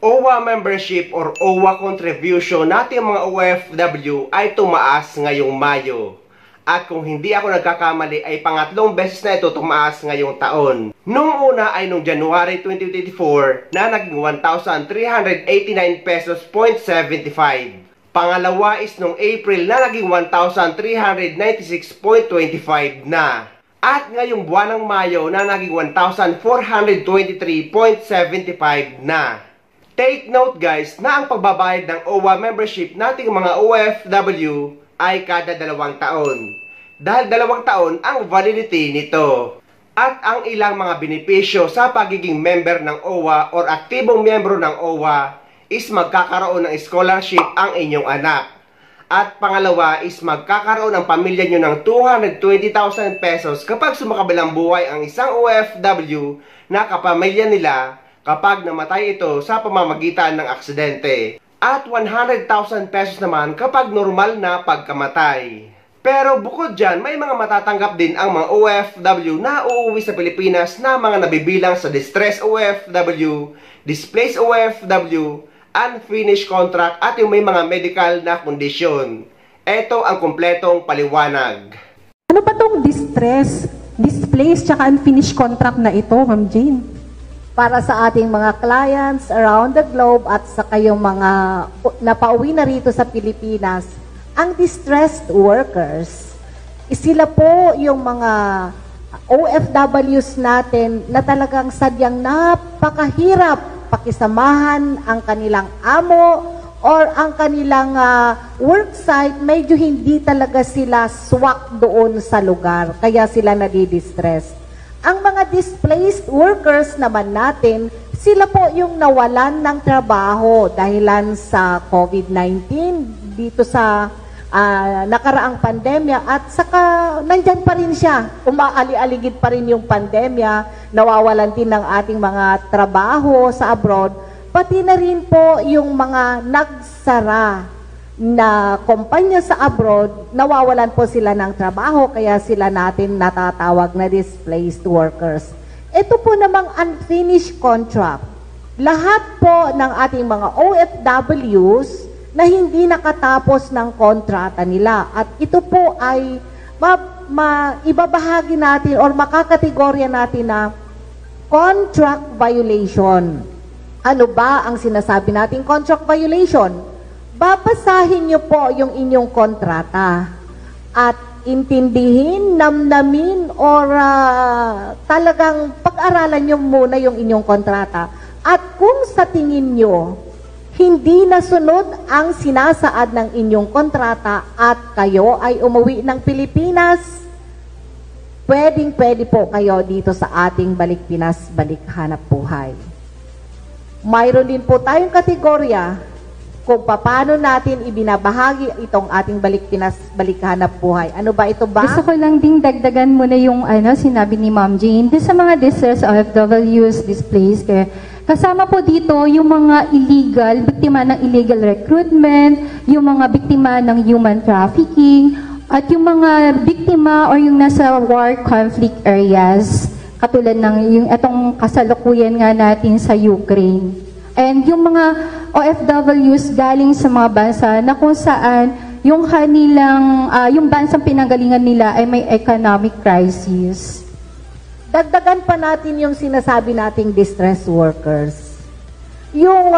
OWA membership or OWA contribution natin mga OFW ay tumaas ngayong Mayo. At kung hindi ako nagkakamali ay pangatlong beses na ito tumaas ngayong taon. Nung una ay nung January 2024 na naging 1,389 pesos 0.75. Pangalawa is nung April na naging 1,396.25 na. At ngayong buwan ng Mayo na naging 1,423.75 na. Take note guys na ang pagbabayad ng OWA membership nating mga OFW ay kada 2 taon. Dahil 2 taon ang validity nito. At ang ilang mga benepisyo sa pagiging member ng OWA or aktibong miyembro ng OWA is magkakaroon ng scholarship ang inyong anak. At pangalawa is magkakaroon ng pamilya nyo ng 220,000 pesos kapag sumakabilang buhay ang isang OFW na kapamilya nila kapag namatay ito sa pamamagitan ng aksidente. At 100,000 pesos naman kapag normal na pagkamatay. Pero bukod dyan, may mga matatanggap din ang mga OFW na uuwi sa Pilipinas na mga nabibilang sa Distress OFW, Displaced OFW, Unfinished Contract at yung may mga medical na kondisyon. Ito ang kumpletong paliwanag. Ano ba itong Distress, Displaced, tsaka Unfinished Contract na ito, Ma'am Jane? Para sa ating mga clients around the globe at sa kayong mga napauwi na rito sa Pilipinas, ang distressed workers, sila po yung mga OFWs natin na talagang sadyang napakahirap pakisamahan ang kanilang amo or ang kanilang worksite, medyo hindi talaga sila swak doon sa lugar, kaya sila nadidistress. Ang mga displaced workers naman natin, sila po yung nawalan ng trabaho dahilan sa COVID-19 dito sa nakaraang pandemya at saka nandyan pa rin siya. Umaali-aligid pa rin yung pandemya, nawawalan din ng ating mga trabaho sa abroad, pati na rin po yung mga nagsara na kumpanya sa abroad, nawawalan po sila ng trabaho, kaya sila natin natatawag na displaced workers. Ito po namang unfinished contract. Lahat po ng ating mga OFWs na hindi nakatapos ng kontrata nila. At ito po ay ibabahagi natin or makakategorya natin na contract violation. Ano ba ang sinasabi natin contract violation? Babasahin niyo po yung inyong kontrata at intindihin, namnamin, or talagang pag-aralan niyo muna yung inyong kontrata. At kung sa tingin niyo, hindi nasunod ang sinasaad ng inyong kontrata at kayo ay umuwi ng Pilipinas, pwedeng-pwede po kayo dito sa ating Balik Pinas, Balik Hanap Buhay. Mayroon din po tayong kategorya kung paano natin ibinabahagi itong ating Balik Pinas, Balik Hanap Buhay. Ano ba ito ba? Gusto ko lang ding dagdagan muna yung sinabi ni Ma'am Jane. Sa mga distress OFWs, displaced, kasama po dito yung mga biktima ng illegal recruitment, yung mga biktima ng human trafficking, at yung mga biktima or yung nasa war conflict areas, katulad ng yung itong kasalukuyan nga natin sa Ukraine. And yung mga OFWs galing sa mga bansa na kung saan yung kanilang, yung bansang pinanggalingan nila ay may economic crisis. Dagdagan pa natin yung sinasabi nating distress workers. Yung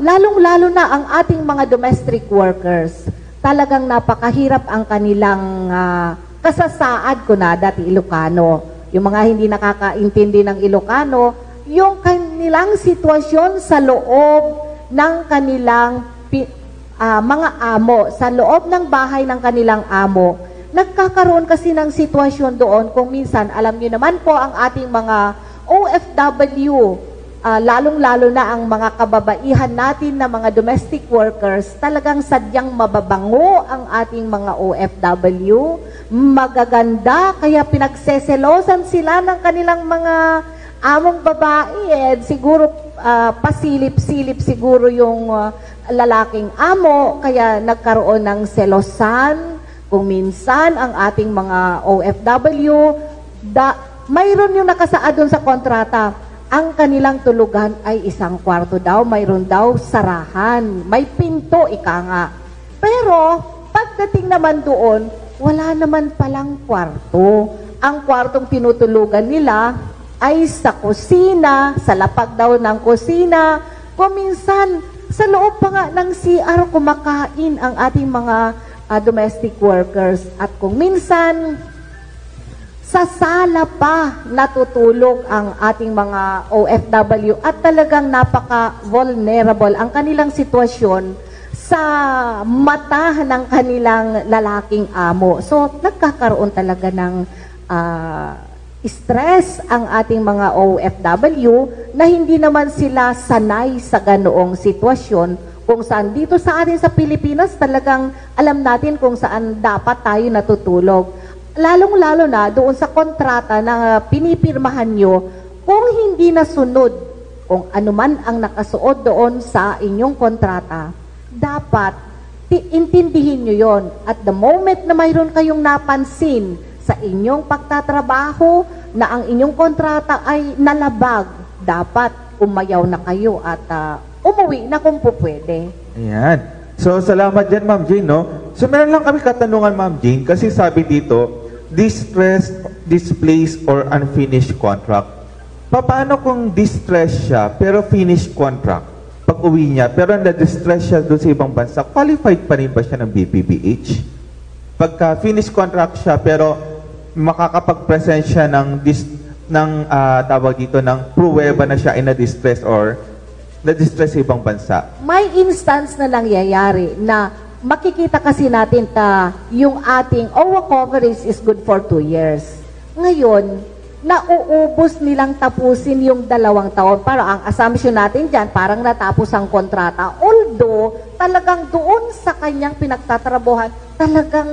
lalong-lalo na ang ating mga domestic workers, talagang napakahirap ang kanilang kasasaad ko na dati Ilocano. Yung mga hindi nakakaintindi ng Ilocano, yung kanilang sitwasyon sa loob ng kanilang mga amo, sa loob ng bahay ng kanilang amo, nagkakaroon kasi ng sitwasyon doon kung minsan, alam niyo naman po ang ating mga OFW, lalong-lalo na ang mga kababaihan natin na mga domestic workers, talagang sadyang mababango ang ating mga OFW, magaganda, kaya pinagseselosan sila ng kanilang mga among babae, siguro pasilip-silip siguro yung lalaking amo, kaya nagkaroon ng selosan. Kung minsan ang ating mga OFW, mayroon yung nakasaad doon sa kontrata, ang kanilang tulugan ay isang kwarto daw, mayroon daw sarahan, may pinto, ika nga. Pero, pagdating naman doon, wala naman palang kwarto. Ang kwartong tinutulugan nila ay sa kusina, sa lapag daw ng kusina, kuminsan, sa loob pa nga ng CR kumakain ang ating mga domestic workers. At kung minsan, sa sala pa natutulog ang ating mga OFW at talagang napaka-vulnerable ang kanilang sitwasyon sa mata ng kanilang lalaking amo. So, nagkakaroon talaga ng stress ang ating mga OFW na hindi naman sila sanay sa ganoong sitwasyon kung saan dito sa atin sa Pilipinas talagang alam natin kung saan dapat tayo natutulog. Lalong-lalo na doon sa kontrata na pinipirmahan nyo, kung hindi nasunod, kung anuman ang nakasuot doon sa inyong kontrata, dapat intindihin nyo yon. At the moment na mayroon kayong napansin sa inyong pagtatrabaho na ang inyong kontrata ay nalabag, dapat umayaw na kayo at umuwi na kung pupwede. Ayan. So, salamat dyan, Ma'am Jane, no? So, meron lang kami katanungan, Ma'am Jane, kasi sabi dito, distress, displaced, or unfinished contract. Paano kung distress siya, pero finished contract? Pag uwi niya, pero na-distress siya doon sa ibang bansa, qualified pa rin ba siya ng BPPH? Pagka finished contract siya, pero makakapag-present siya ng tawag dito, ng pruweba na siya ay na-distress or na-distress sa ibang bansa. May instance na nangyayari na makikita kasi natin yung ating OWA coverage is good for 2 years. Ngayon, nauubos nilang tapusin yung 2 taon. Para ang assumption natin dyan, parang natapos ang kontrata. Although, talagang doon sa kanyang pinagtatrabuhan, talagang,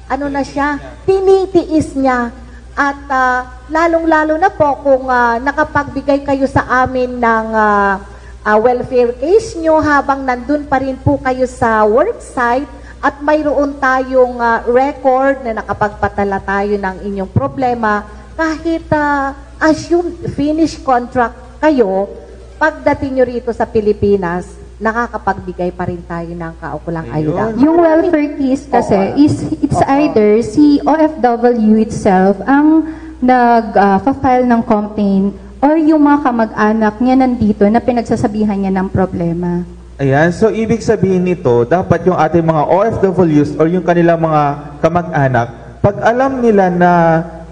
na siya, tinitiis niya. At lalong-lalo na po kung nakapagbigay kayo sa amin ng welfare case nyo habang nandun pa rin po kayo sa worksite at mayroon tayong record na nakapagpatala tayo ng inyong problema, kahit assume finish contract kayo, pagdating nyo rito sa Pilipinas, nakakapagbigay pa rin tayo ng kaukulang ayuda. Yung welfare case kasi it's either si OFW itself ang nag-file ng complaint or yung mga kamag-anak niya nandito na pinagsasabihan niya ng problema. Ayan, so ibig sabihin nito, dapat yung ating mga OFWs or yung kanilang mga kamag-anak, pag alam nila na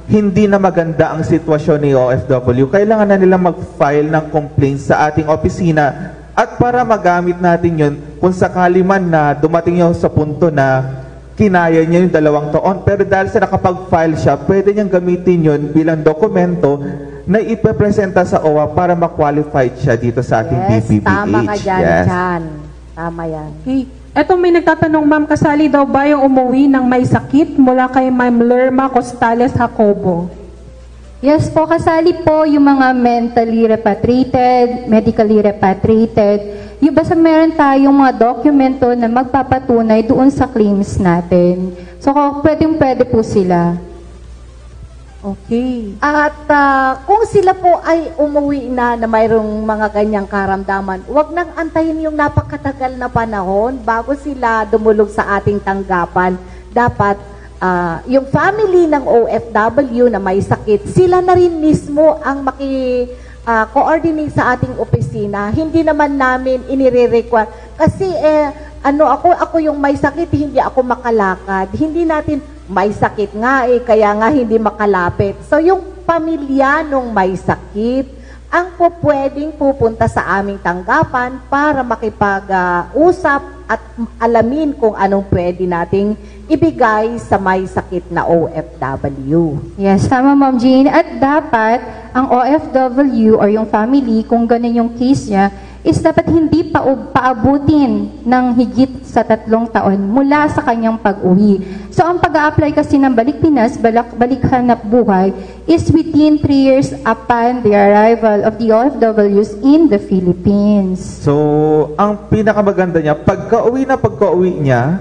hindi na maganda ang sitwasyon ni OFW, kailangan na nila mag-file ng complaint sa ating opisina at para magamit natin yun kung sakali man na dumating yun sa punto na kinaya niya yung 2 taon, pero dahil sa nakapag-file siya, pwede niyang gamitin yun bilang dokumento na ipepresenta sa OWA para ma-qualified siya dito sa ating BPPH. Tama ka dyan, Chan. Tama yan. Okay. Eto may nagtatanong, ma'am, kasali daw ba yung umuwi ng may sakit mula kay Ma'am Lerma Costales Jacobo? Yes po, kasali po yung mga mentally repatriated, medically repatriated. Yung basta meron tayong mga dokumento na magpapatunay doon sa claims natin. So, pwede po sila. Okay. At kung sila po ay umuwi na mayroong mga ganyang karamdaman, huwag nang antayin yung napakatagal na panahon bago sila dumulog sa ating tanggapan. Dapat yung family ng OFW na may sakit, sila na rin mismo ang coordinate sa ating opisina. Hindi naman namin inire-require. Kasi ako yung may sakit, hindi ako makalakad. Hindi natin may sakit nga kaya nga hindi makalapit. So yung pamilya nung may sakit, ang pwedeng pupunta sa aming tanggapan para makipag-usap at alamin kung anong pwede nating ibigay sa may sakit na OFW. Yes, tama, Ma'am Jane. At dapat, ang OFW or yung family, kung ganun yung case niya, is dapat hindi paabutin ng higit sa 3 taon mula sa kanyang pag-uwi. So, ang pag-a-apply kasi ng Balik Pinas, Balik Hanap Buhay, is within 3 years upon the arrival of the OFWs in the Philippines. So, ang pinakamaganda niya, pagka-uwi niya,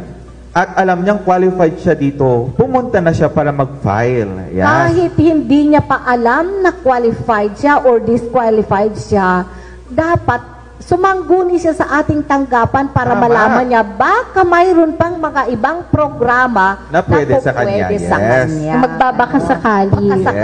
at alam niyang qualified siya dito, pumunta na siya para mag-file. Yes. Kahit hindi niya pa alam na qualified siya or disqualified siya, dapat sumangguni siya sa ating tanggapan para Tama. malaman niya baka mayroon pang mga ibang programa Na pwede sa kanya, pwede sa yes. kanya. Magbabaka sakali. Baka